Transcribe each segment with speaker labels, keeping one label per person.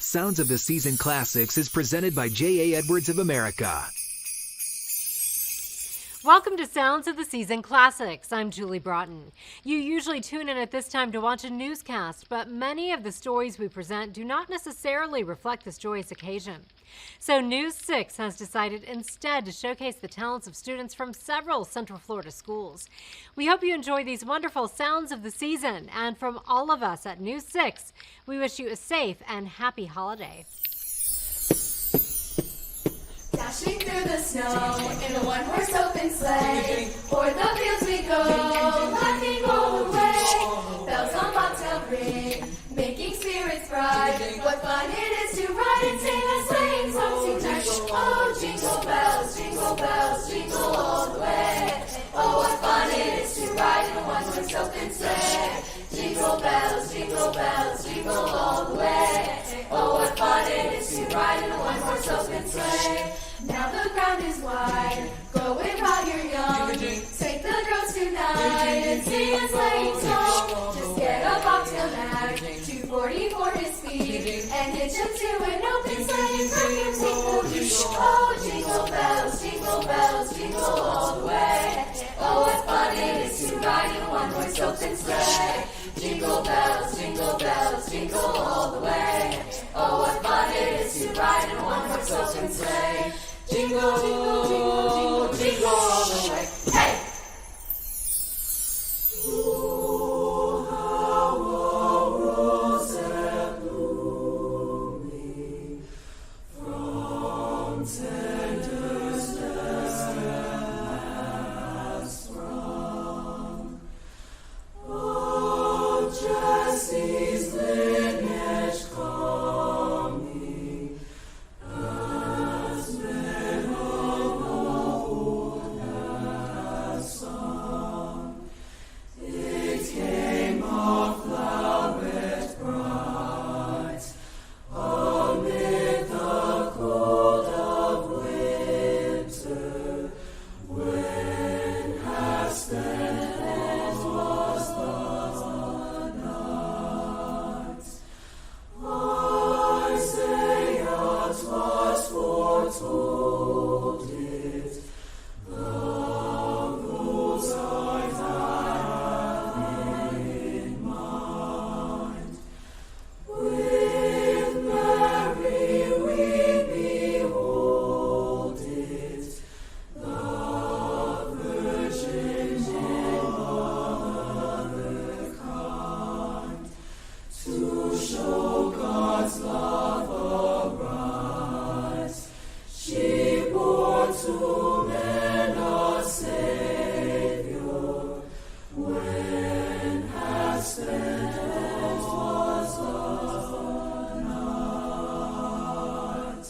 Speaker 1: Sounds of the Season Classics is presented by J.A. Edwards of America.
Speaker 2: Welcome to Sounds of the Season Classics. I'm Julie Broughton. You usually tune in at this time to watch a newscast, but many of the stories we present do not necessarily reflect this joyous occasion. So News 6 has decided instead to showcase the talents of students from several Central Florida schools. We hope you enjoy these wonderful sounds of the season, and from all of us at News 6, we wish you a safe and happy holiday.
Speaker 3: Dashing through the snow in a one-horse open sleigh, o'er the fields we go, laughing all the way. Bells on bobtail ring, making spirits bright. What fun it is to ride and sing a sleighing song tonight! Oh, jingle bells, jingle all the way. Oh, what fun it is to ride in a one-horse open sleigh. Jingle bells, jingle all the way. Oh, what fun it is to ride in a one-horse open sleigh. Now the ground is wide, go it while you're young. Take the girls tonight and sing a sleighing song. Just get a bobtail nag, 240 for his speed, and hitch him to an open sleigh and crack and take the lead. Oh, jingle bells, jingle all the way. Oh, what fun it is to ride in a one-horse open sleigh. Jingle bells, jingle all the way. Oh, what fun it is to ride in a one-horse open sleigh. Jingle, jingle, jingle all the way. Hey! Oh, how a rosette blooming from tender stems has sprung. Of Jesse's lineage coming, as men of old have sung. It came of floweret bright, amid the cold of winter, when half spent was the night. Isaiah 'twas foretold it, those I have in mind. With Mary we behold it, the Virgin Mother kind, to show God's love aright. She bore to men a Savior, when half spent was the night.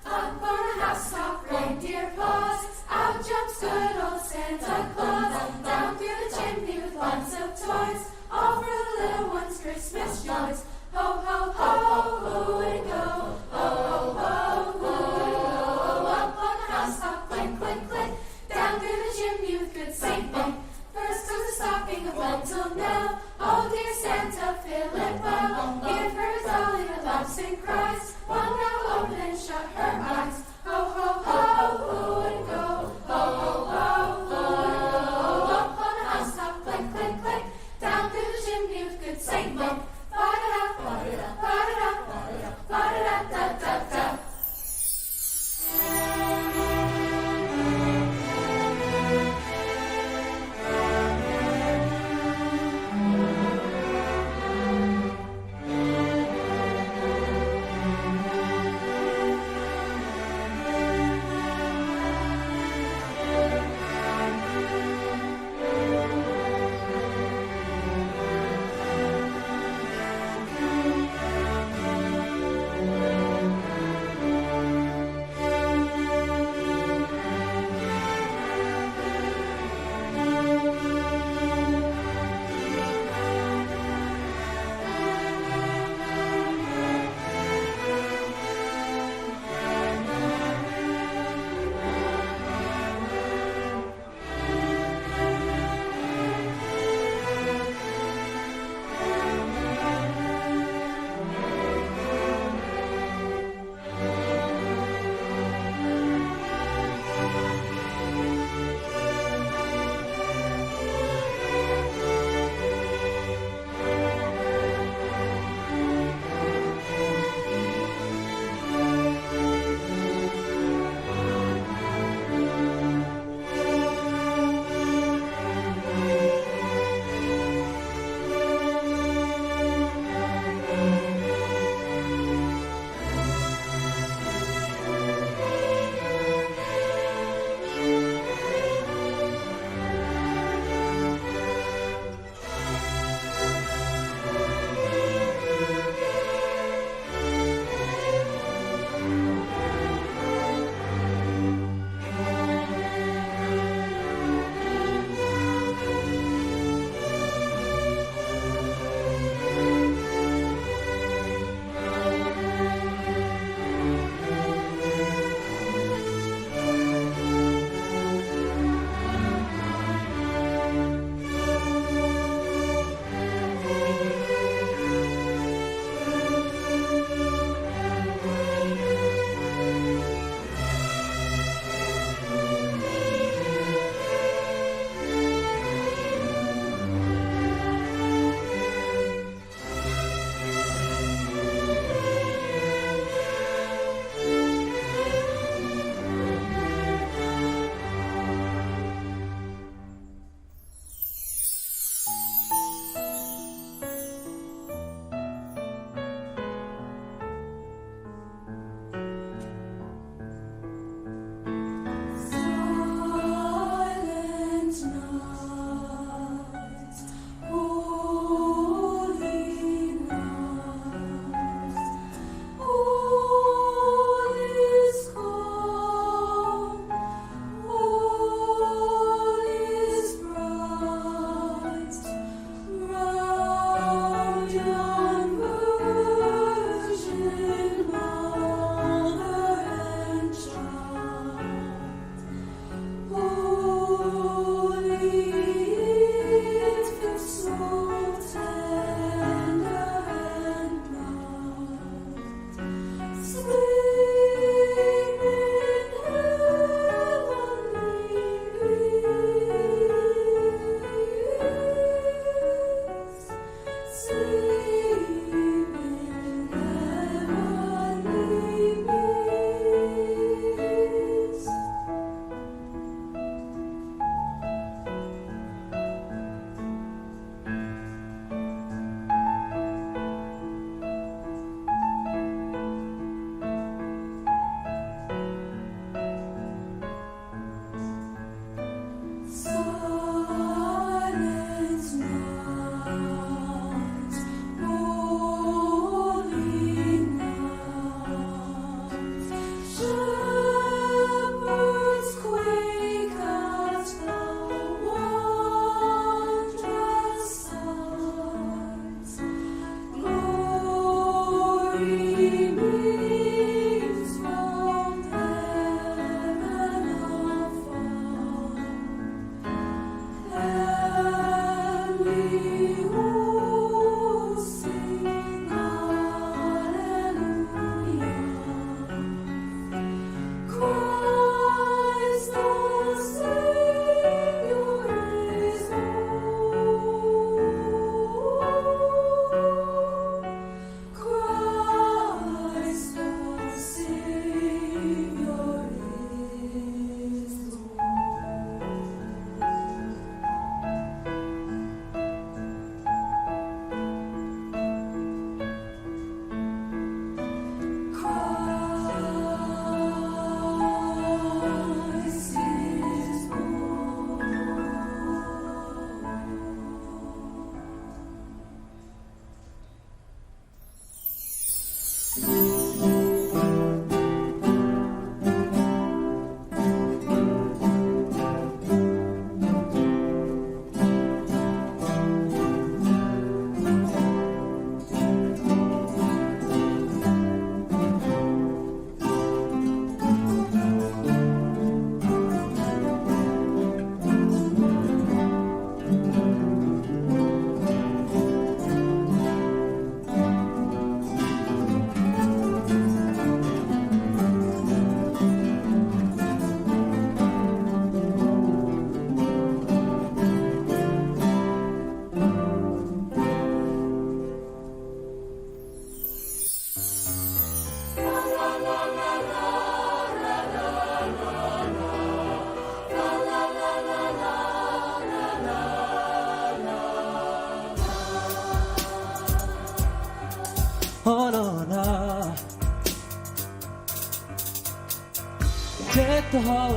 Speaker 3: Up on a housetop, reindeer paws. Out jumps good old Santa Claus. Down through the chimney with lots of toys, all for the little ones' Christmas joys. Ho, ho, ho, who would go? Ho, ho, ho, who would go? Up on the housetop, clink, clink, clink. Down through the chimney with good Saint Nick. First comes a stocking of gentle Nell. Oh dear Santa, fill it well. Give her a dolly that laughs and cries. One now open and shut her eyes. Ho, ho, ho, who would go? Ho, ho, ho, who would go?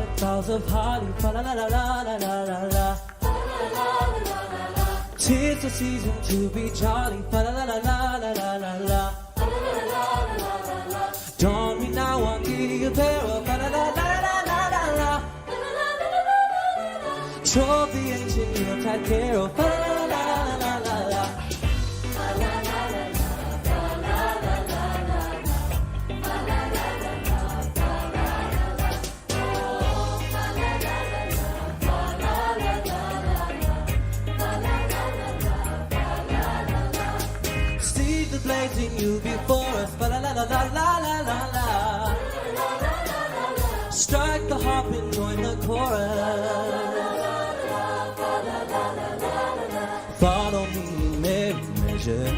Speaker 4: with boughs of holly, fa la la la la la la la la. 'Tis the season to be jolly, fa la la la la la la la la. Don me now on the apparel, fa la la la la la la la. Troll the ancient Yuletide carol, fa la la la la la la. See the blazing you before us, fa la la la la la la la la. Strike the harp and join the chorus. Follow me, merry measure,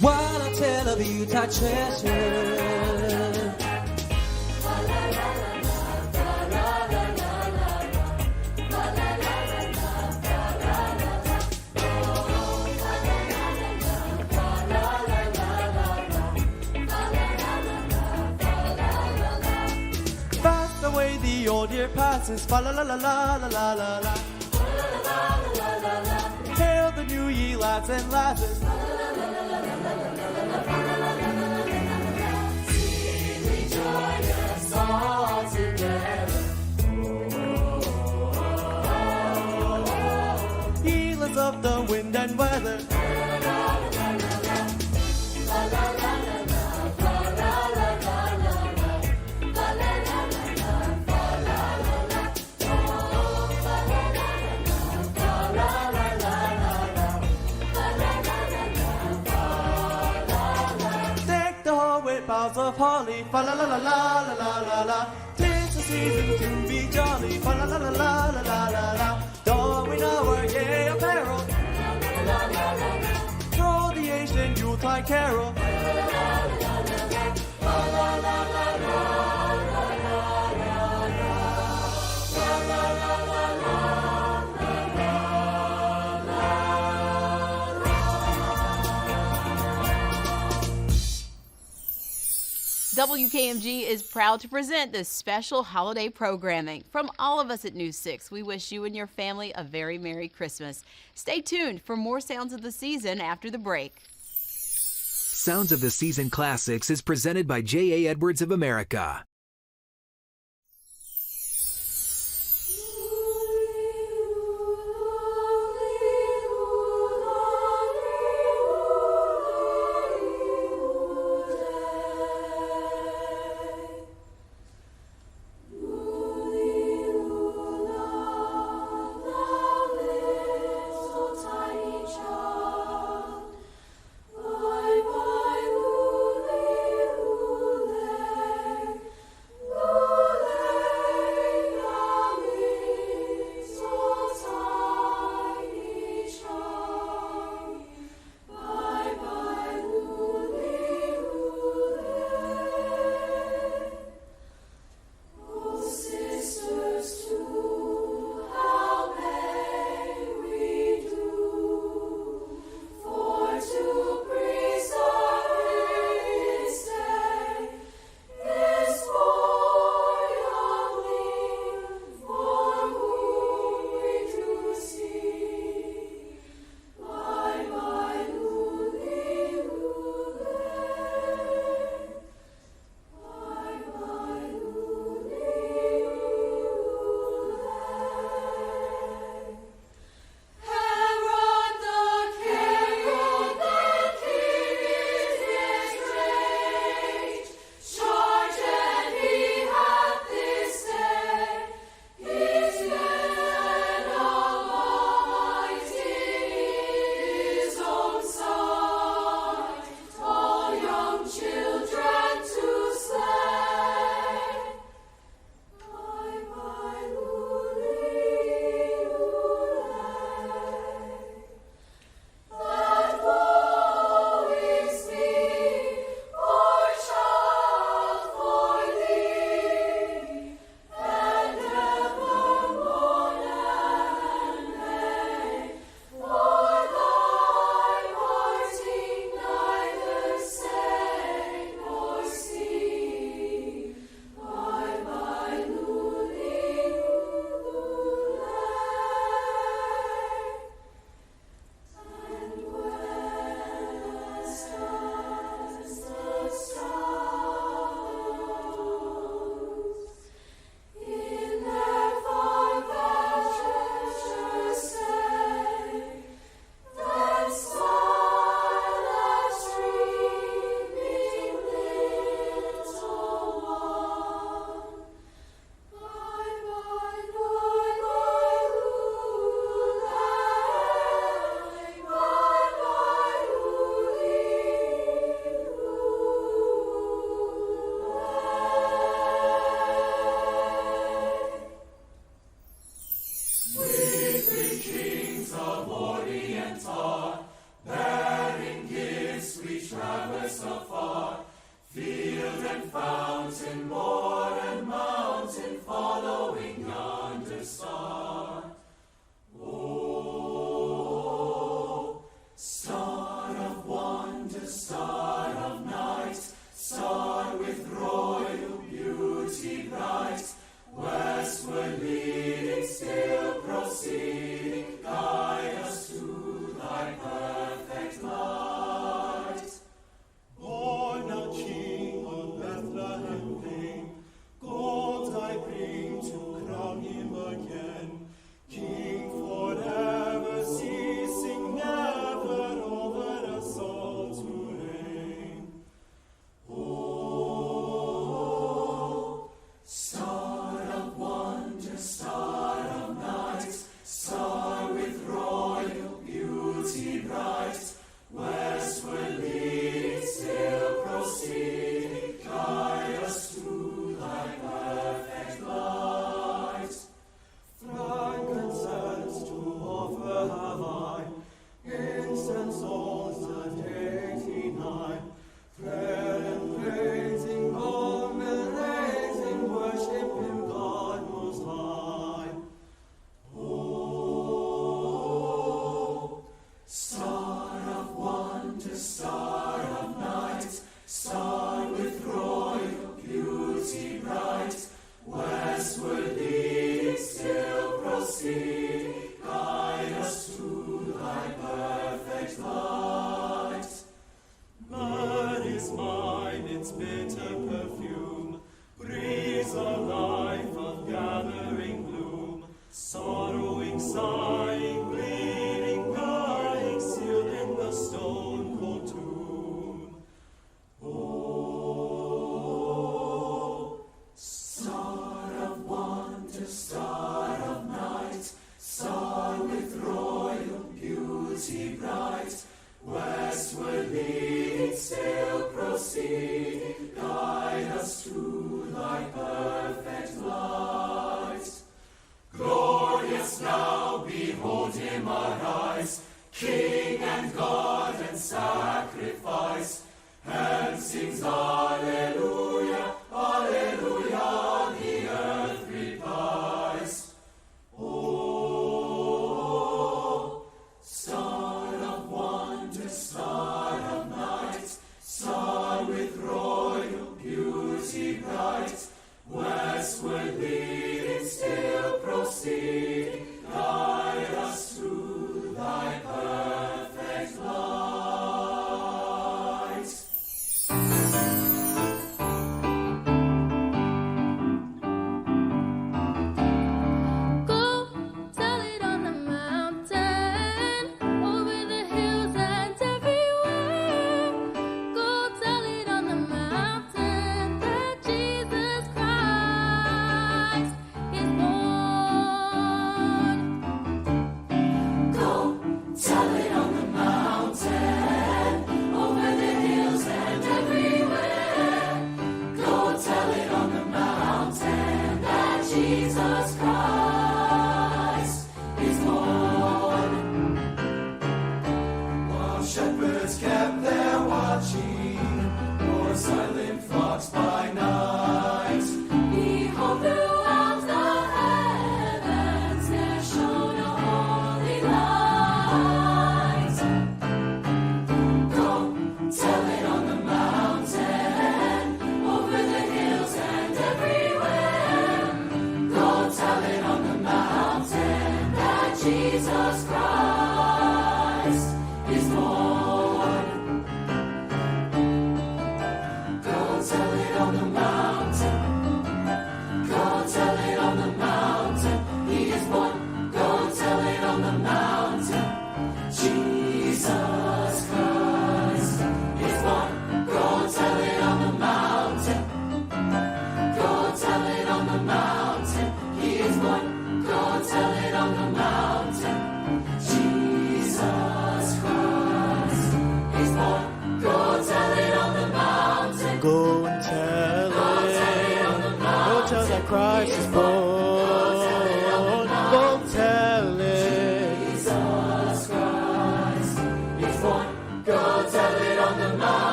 Speaker 4: while I tell of Yuletide treasure. Fast away the old year passes, fa la la la la la la la la. Hail the new ye lads and lasses. Healers of the wind and weather. Deck the hall with boughs of holly, fa la la la la la la la la. 'Tis the season to be jolly, fa la la la la la la la la. Don we know our gay apparel, throw the ancient Yuletide carol.
Speaker 5: WKMG is proud to present this special holiday programming. From all of us at News 6, we wish you and your family a very Merry Christmas. Stay tuned for more Sounds of the Season after the break.
Speaker 1: Sounds of the Season Classics is presented by J.A. Edwards of America.
Speaker 4: sing, guide us through thy perfect light.
Speaker 3: Go tell it on the mountain, over the hills and everywhere. Go tell it on the mountain that Jesus Christ is born.
Speaker 4: Go tell it on the mountain, over the hills and everywhere. Go tell it on the mountain that Jesus Christ is born. While shepherds kept their watching, or silent flocks by night, behold, throughout the heavens there shone a holy light. Go tell it on the mountain, over the hills and everywhere. Go tell it on the mountain that Jesus Christ is born. Go tell it on the mountain. Go tell it on the mountain. He is born. Go tell it on the mountain. Jesus Christ is born. Go tell it on the mountain. Go tell it on the mountain. He is born. Go tell it on the mountain.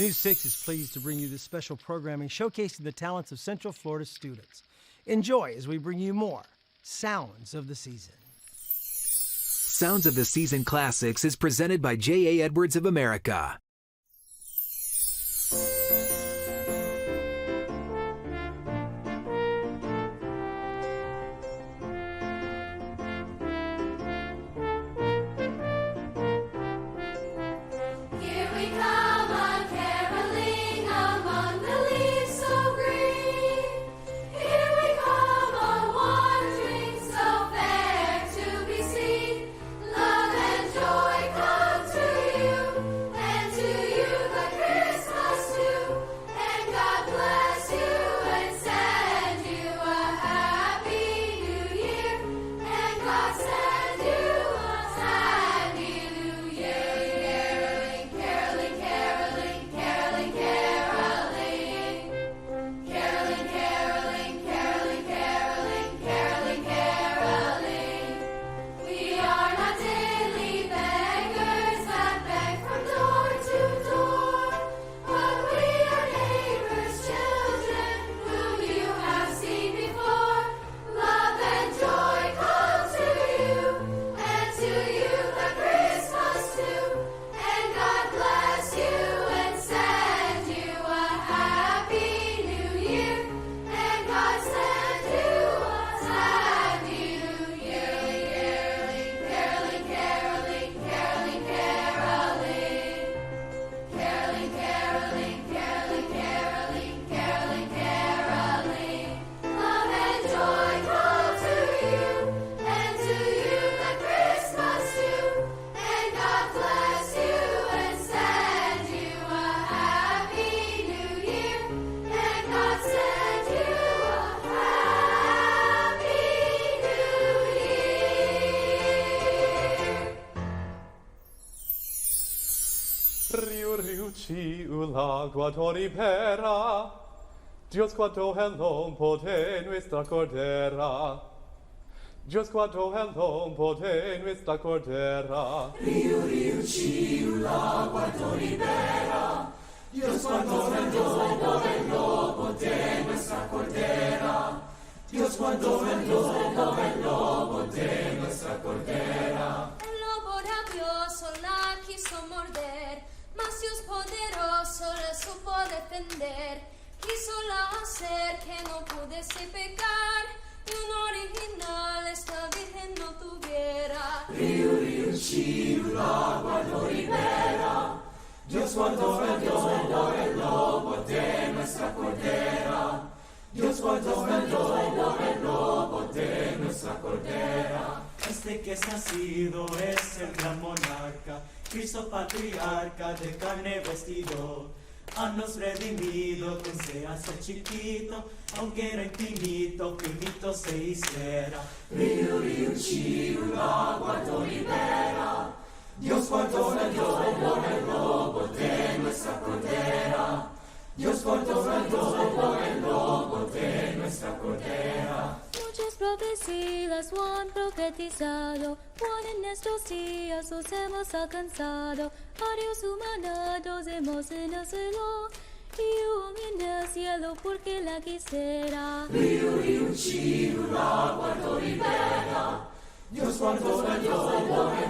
Speaker 6: News 6 is pleased to bring you this special programming showcasing the talents of Central Florida students. Enjoy as we bring you more Sounds of the Season.
Speaker 1: Sounds of the Season Classics is presented by J.A. Edwards of America.
Speaker 7: riuci l'agua toribera. Dios cuanto el lombo de nuestra cordera. Dios cuanto el lombo de nuestra cordera.
Speaker 4: Riuci l'agua toribera. Dios cuanto el lobo de nuestra cordera. Dios cuanto el lobo de nuestra cordera.
Speaker 3: El lobo rabioso la quiso morder, mas Dios poderoso le supo defender. Quísola hacer que no pudiese pecar, y un original esta virgen no tuviera.
Speaker 4: Riuci l'agua toribera. Dios cuanto el lobo de nuestra cordera. Dios cuanto el lobo de nuestra cordera.
Speaker 8: Este que es nacido es el gran monarca, Cristo patriarca de carne vestido. A nos redimido con se hace chiquito, aunque era infinito, primito se hiciera.
Speaker 4: Riuci l'agua toribera. Dios cuanto el lobo de nuestra cordera. Dios cuanto el lobo de nuestra cordera.
Speaker 3: Muchas profecías lo han profetizado, Juan en estos días los hemos alcanzado. A Dios humanados hemos en el cielo, y un en el cielo porque la quisiera.
Speaker 4: Riuci l'agua toribera. Dios cuanto el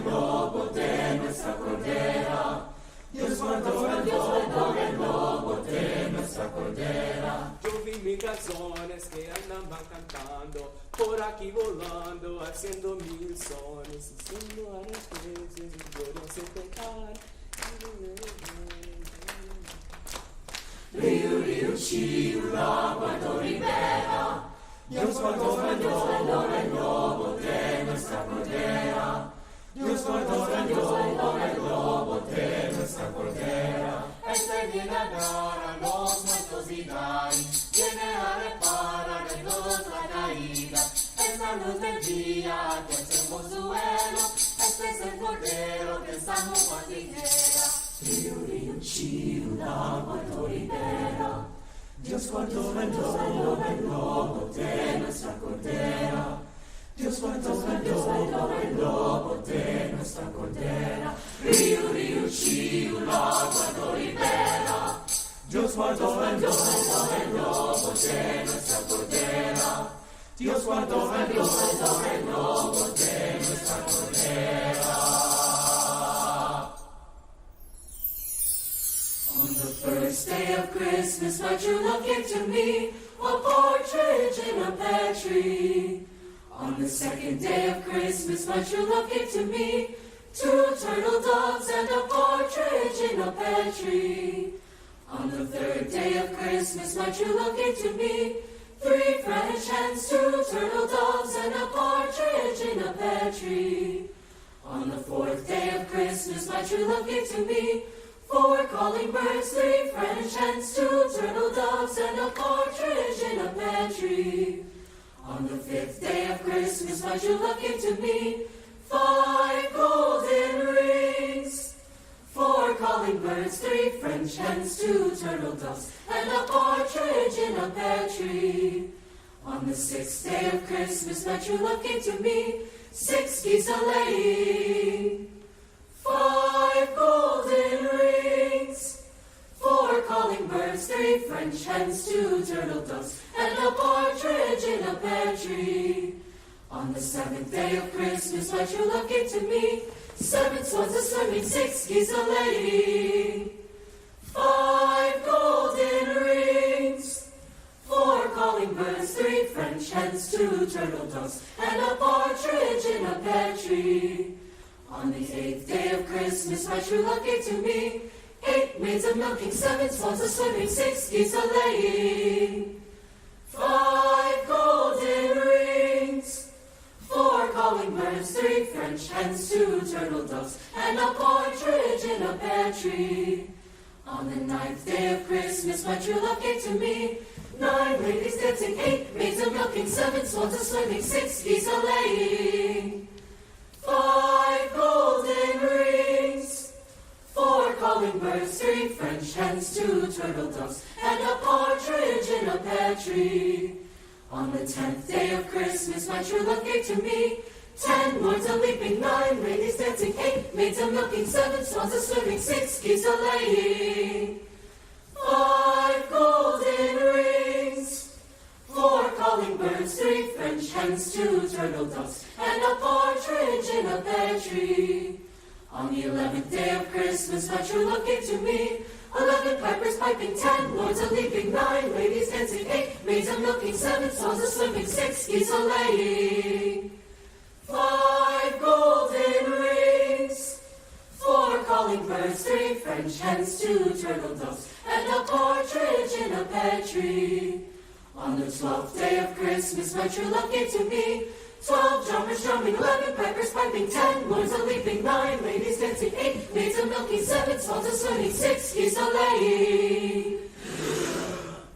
Speaker 4: lobo de nuestra cordera. Dios cuanto el lobo de nuestra cordera.
Speaker 9: Yo vi migrazones que andaban cantando, por aquí volando, haciendo mil sones, diciendo a las veces y puedo sin pecar.
Speaker 4: Riuci l'agua toribera. Dios cuanto el lobo de nuestra cordera. Dios cuanto el lobo de nuestra cordera.
Speaker 10: Este viene a dar a los muertos vida, viene a reparar en todos la caída. Es la luz del día que hacemos duelo, este es el cordero que San Juan dijera.
Speaker 4: Riuci l'agua toribera. Dios cuanto el lobo de nuestra cordera. Dios cuanto el lobo de nuestra cordera. Riuci l'agua toribera. Dios cuanto el lobo de nuestra cordera. Dios cuanto el lobo de nuestra cordera. On the first day of Christmas, my true love gave to me a partridge in a pear tree. On the second day of Christmas, my true love gave to me 2 turtle doves and a partridge in a pear tree. On the third day of Christmas, my true love gave to me 3 French hens, 2 turtle doves, and a partridge in a pear tree. On the fourth day of Christmas, my true love gave to me 4 calling birds, 3 French hens, 2 turtle doves, and a partridge in a pear tree. On the fifth day of Christmas, my true love gave to me 5 golden rings, 4 calling birds, 3 French hens, 2 turtle doves, and a partridge in a pear tree. On the sixth day of Christmas, my true love gave to me 6 geese a-laying, 5 golden rings, 4 calling birds, 3 French hens, 2 turtle doves, and a partridge in a pear tree. On the seventh day of Christmas, my true love gave to me 7 swans a-swimming, 6 geese a-laying, 5 golden rings, 4 calling birds, 3 French hens, 2 turtle doves, and a partridge in a pear tree. On the 8th day of Christmas, my true love gave to me 8 maids a milking, 7 swans a-swimming, 6 geese a-laying, 5 golden rings, 4 calling birds, 3 French hens, 2 turtle doves, and a partridge in a pear tree. On the 9th day of Christmas, my true love gave to me 9 ladies dancing, 8 maids a milking, 7 swans a-swimming, 6 geese a-laying, 5 golden rings, 4 calling birds, 3 French turtle doves, and a partridge in a pear tree. On the 10th day of Christmas, my true love gave to me 10 lords a leaping, 9 ladies dancing, 8 maids a milking, 7 swans a swimming, 6 geese a laying, 5 golden rings, 4 calling birds, 3 French hens, 2 turtle doves, and a partridge in a pear tree. On the 11th day of Christmas, my true love gave to me 11 pipers piping, 10 lords a leaping, 9 ladies dancing, 8 maids a milking, 7 swans a swimming, 6 geese a laying, 5 golden rings, 4 calling birds, 3 French hens, 2 turtle doves, and a partridge in a pear tree. On the 12th day of Christmas, my true love gave to me 12 drummers drumming, 11 pipers piping, 10 lords a leaping, 9 ladies dancing, 8 maids a milking, 7 swans a swimming, 6 geese a laying,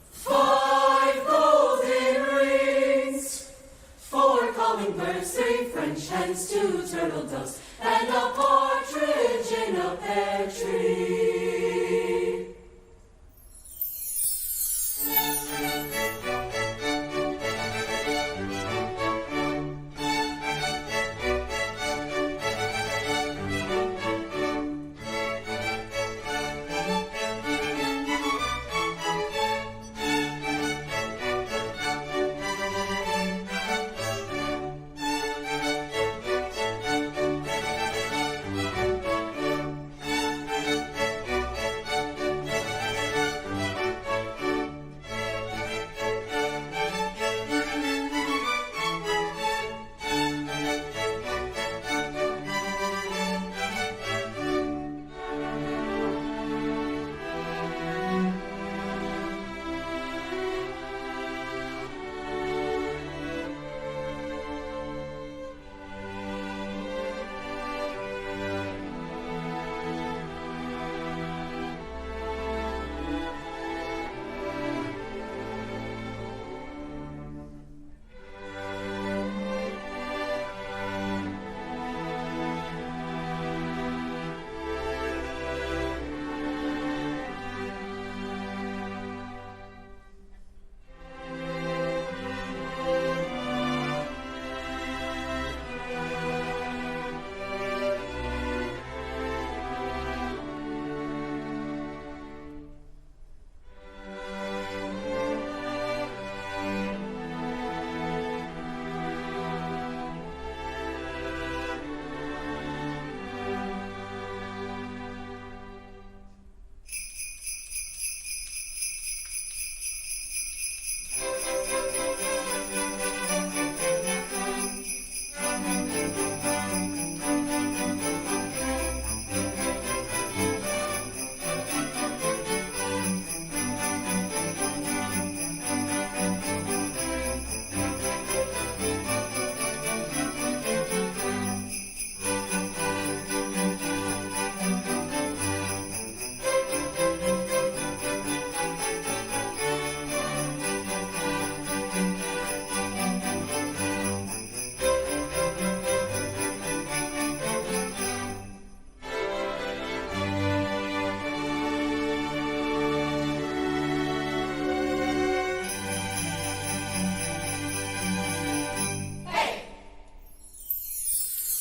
Speaker 4: 5 golden rings, 4 calling birds, 3 French hens, 2 turtle doves, and a partridge in a pear tree.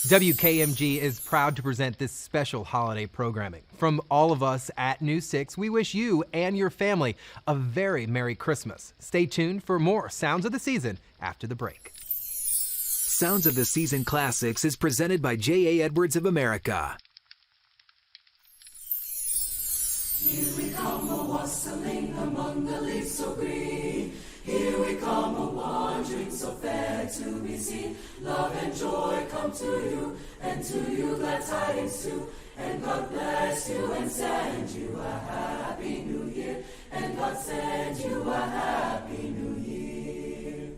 Speaker 11: WKMG is proud to present this special holiday programming. From all of us at News 6, we wish you and your family a very Merry Christmas. Stay tuned for more Sounds of the Season after the break.
Speaker 1: Sounds of the Season Classics is presented by J.A. Edwards of America.
Speaker 4: Here we come a-wassailing among the leaves so green. Here we come a-wandering so fair to be seen. Love and joy come to you, and to you glad tidings too. And God bless you and send you a happy new year. And God send you a happy new year.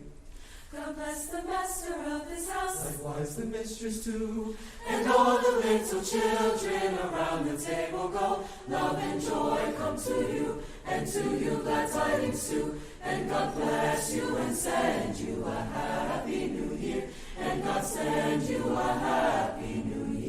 Speaker 4: God bless the master of this house,
Speaker 8: Likewise the mistress too.
Speaker 4: and all the little children around the table go. Love and joy come to you, and to you glad tidings too. And God bless you and send you a happy new year. And God send you a happy new year.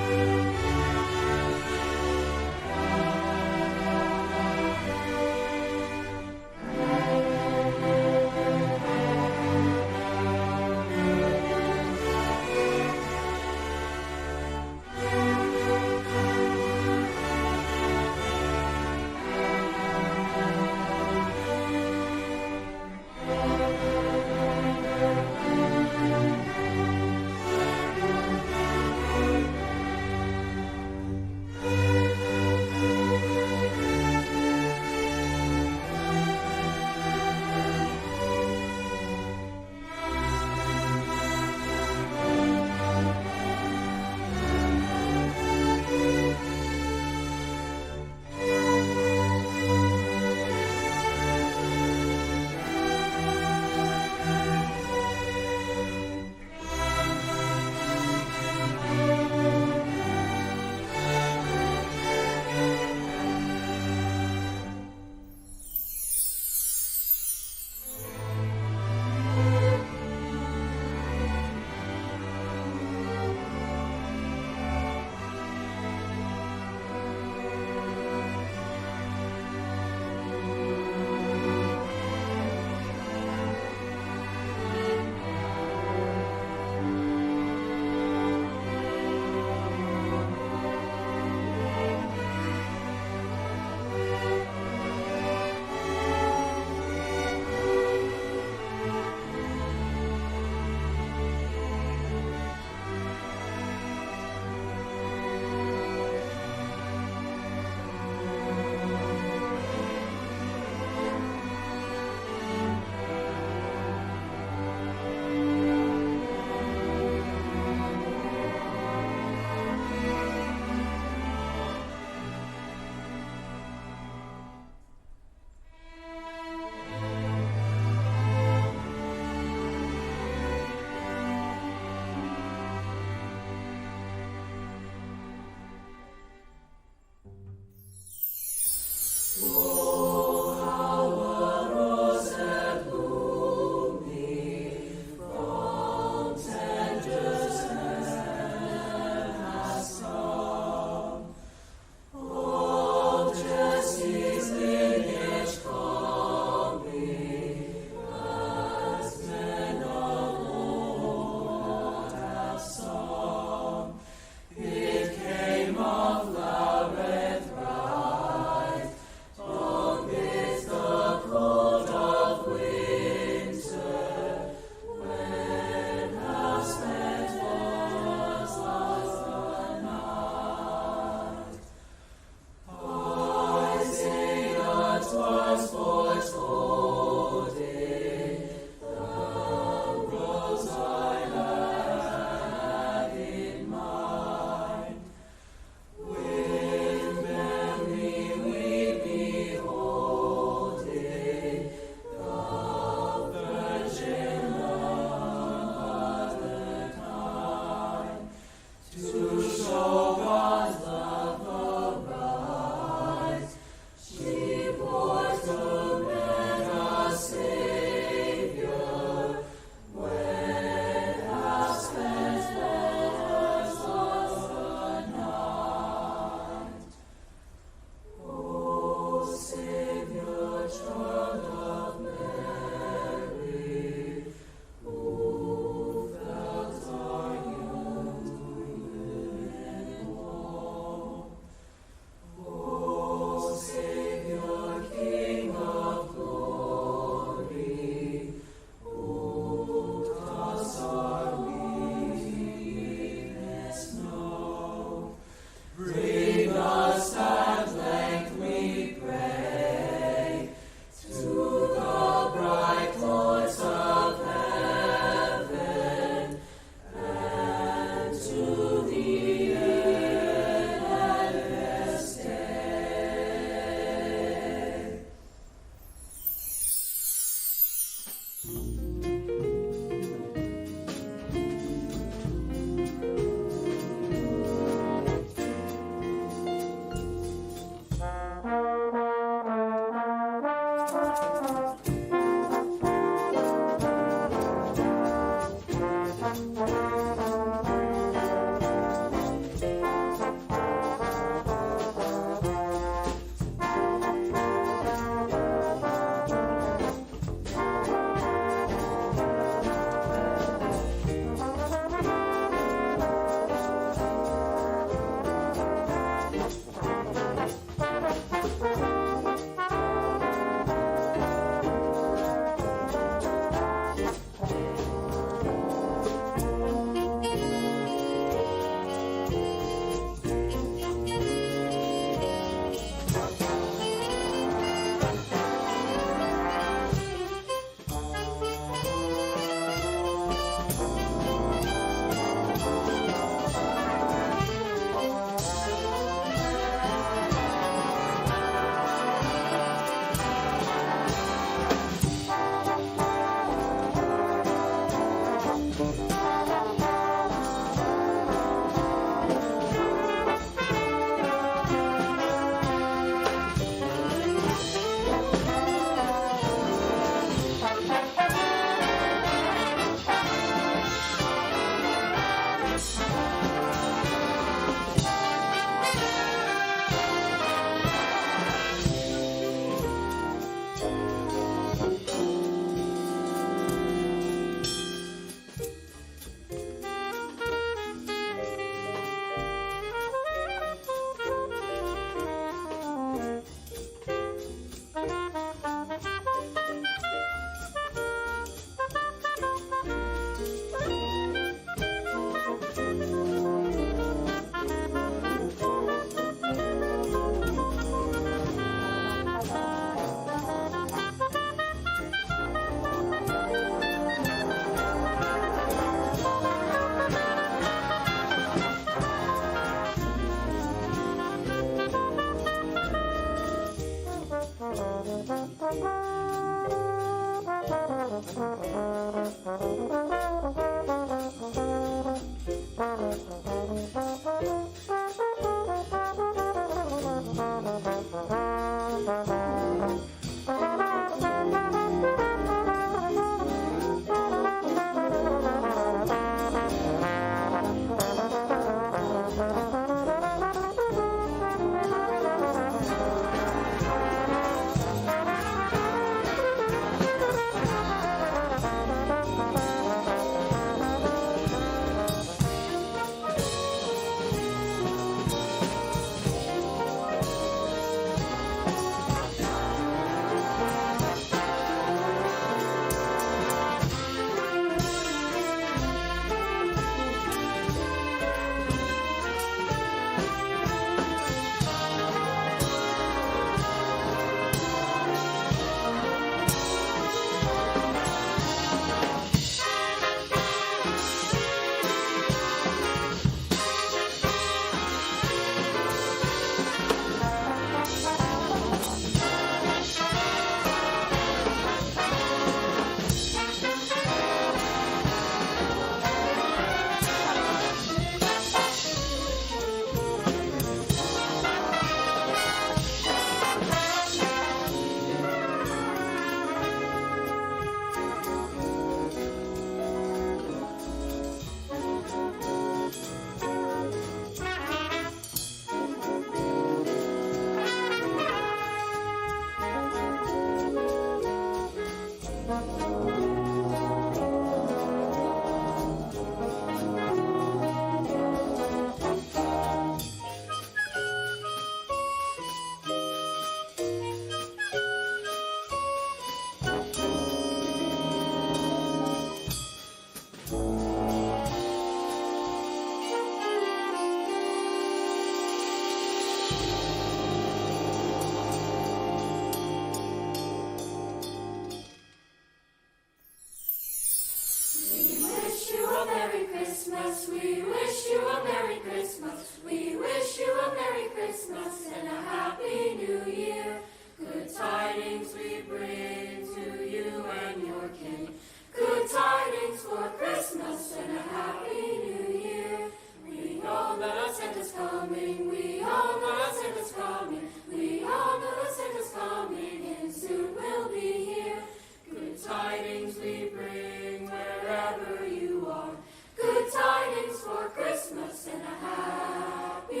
Speaker 4: Christmas and a Happy New Year. Good tidings we bring to you and your kin. Good tidings for Christmas and a Happy New Year. We all know that Santa's coming. We all know that Santa's coming. We all know that Santa's coming, and soon we'll be here. Good tidings we bring wherever you are. Good tidings for Christmas and a Happy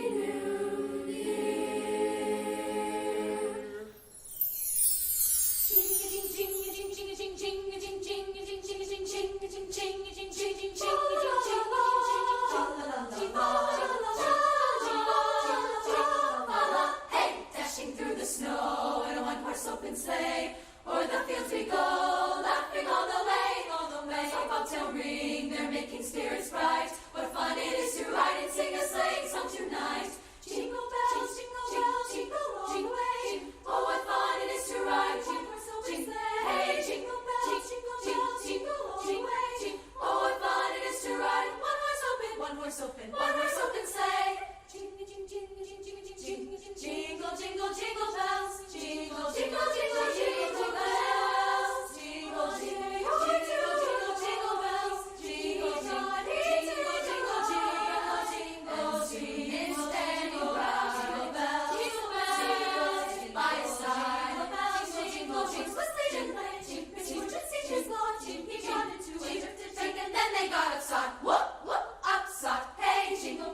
Speaker 4: New Year. Hey, dashing through the snow in a one-horse open sleigh. O'er the fields we go, laughing all the way, all the way. Bells on bobtail ring, they're making spirits bright. What fun it is to ride and sing a sleighing song tonight. Jingle bells, jingle all the way. Oh, what fun it is to ride, hey, jingle bells, jingle all the way. Oh, what fun it is to ride, one horse open sleigh. Jingle, jingle, jingle bells, jingle, jingle, jingle, jingle bells, jingle, jingle, jingle, jingle, jingle bells, jingle, jingle, jingle, jingle, jingle, jingle, jingle, standing round, jingle bells, by his side, jingle, jingle, jingle, and then they got upside, whoop, whoop, upside, hey, jingle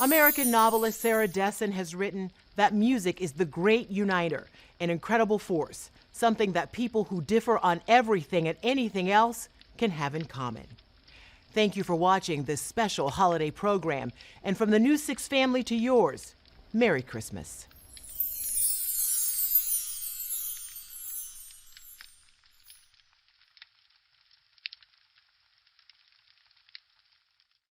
Speaker 12: American novelist Sarah Dessen has written that music is the great uniter, an incredible force, something that people who differ on everything and anything else can have in common. Thank you for watching this special holiday program, and from the News 6 family to yours, Merry Christmas.